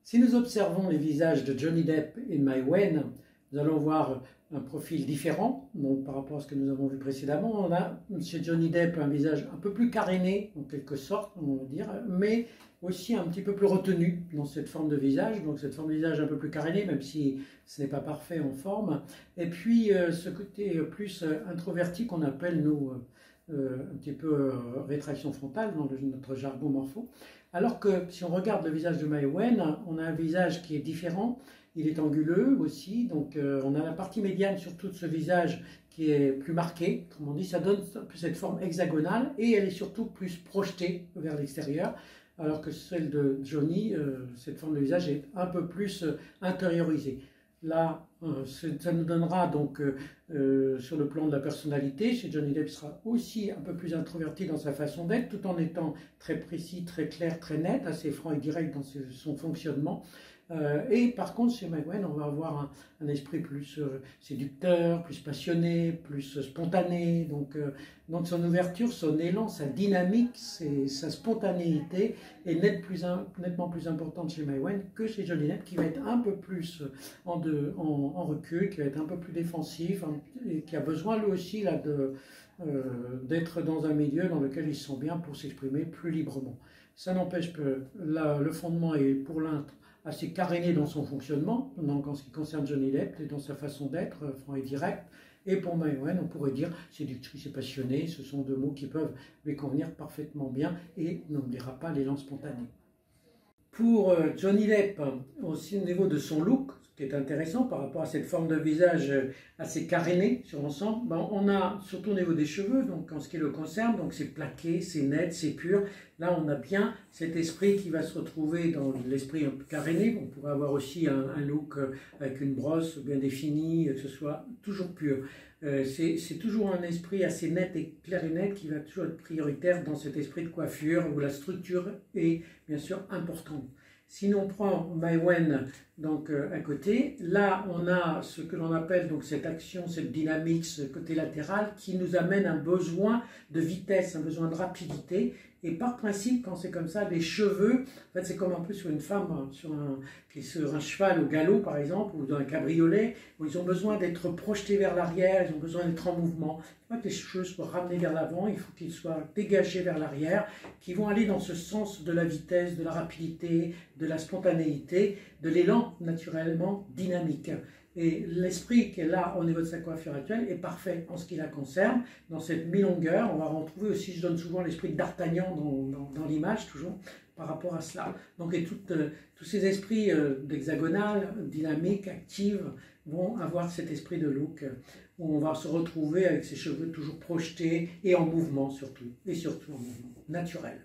Si nous observons les visages de Johnny Depp et Mai Wen, nous allons voir un profil différent donc, par rapport à ce que nous avons vu précédemment. On a chez Johnny Depp un visage un peu plus caréné, en quelque sorte, on va dire, mais aussi un petit peu plus retenu dans cette forme de visage. Donc cette forme de visage un peu plus carénée, même si ce n'est pas parfait en forme. Et puis ce côté plus introverti qu'on appelle, nous, un petit peu rétraction frontale dans notre jargon morpho. Alors que si on regarde le visage de Mai Wen, on a un visage qui est différent, il est anguleux aussi, donc on a la partie médiane surtout de ce visage qui est plus marquée, comme on dit, ça donne cette forme hexagonale et elle est surtout plus projetée vers l'extérieur, alors que celle de Johnny, cette forme de visage est un peu plus intériorisée. Là, ça nous donnera donc sur le plan de la personnalité, chez Johnny Depp sera aussi un peu plus introverti dans sa façon d'être, tout en étant très précis, très clair, très net, assez franc et direct dans son fonctionnement. Et par contre, chez Mai Wen, on va avoir un esprit plus séducteur, plus passionné, plus spontané. Donc son ouverture, son élan, sa dynamique, sa spontanéité est nettement plus importante chez Mai Wen que chez Johnny Depp, qui va être un peu plus en recul, qui va être un peu plus défensif, et qui a besoin lui aussi là, d'être dans un milieu dans lequel il se sent bien pour s'exprimer plus librement. Ça n'empêche que le fondement est pour l'un assez caréné dans son fonctionnement, donc en ce qui concerne Johnny Depp et dans sa façon d'être, franc et direct. Et pour Mai Wen, on pourrait dire séductrice et passionnée, ce sont deux mots qui peuvent lui convenir parfaitement bien et n'oubliera pas l'élan spontané. Pour Johnny Depp, aussi au niveau de son look, ce qui est intéressant par rapport à cette forme de visage assez carénée sur l'ensemble, on a surtout au niveau des cheveux, donc en ce qui le concerne, donc c'est plaqué, c'est net, c'est pur. Là, on a bien cet esprit qui va se retrouver dans l'esprit un peu caréné. On pourrait avoir aussi un look avec une brosse bien définie, que ce soit toujours pur. C'est toujours un esprit assez net et clair et net qui va toujours être prioritaire dans cet esprit de coiffure où la structure est bien sûr importante. Si on prend Mai Wen donc à côté, là on a ce que l'on appelle donc cette action, cette dynamique, ce côté latéral qui nous amène un besoin de vitesse, un besoin de rapidité. Et par principe, quand c'est comme ça, les cheveux, en fait c'est comme un peu sur une femme qui est sur un cheval au galop par exemple, ou dans un cabriolet, où ils ont besoin d'être projetés vers l'arrière, ils ont besoin d'être en mouvement. Il faut pas que les cheveux soient ramenés vers l'avant, il faut qu'ils soient dégagés vers l'arrière, qui vont aller dans ce sens de la vitesse, de la rapidité, de la spontanéité, de l'élan naturellement dynamique. Et l'esprit qui est là au niveau de sa coiffure actuelle est parfait en ce qui la concerne. Dans cette mi-longueur, on va retrouver aussi, je donne souvent l'esprit d'Artagnan dans l'image, toujours, par rapport à cela. Donc et tous ces esprits d'hexagonal, dynamiques, actifs, vont avoir cet esprit de look où on va se retrouver avec ses cheveux toujours projetés et en mouvement surtout, et surtout en mouvement naturel.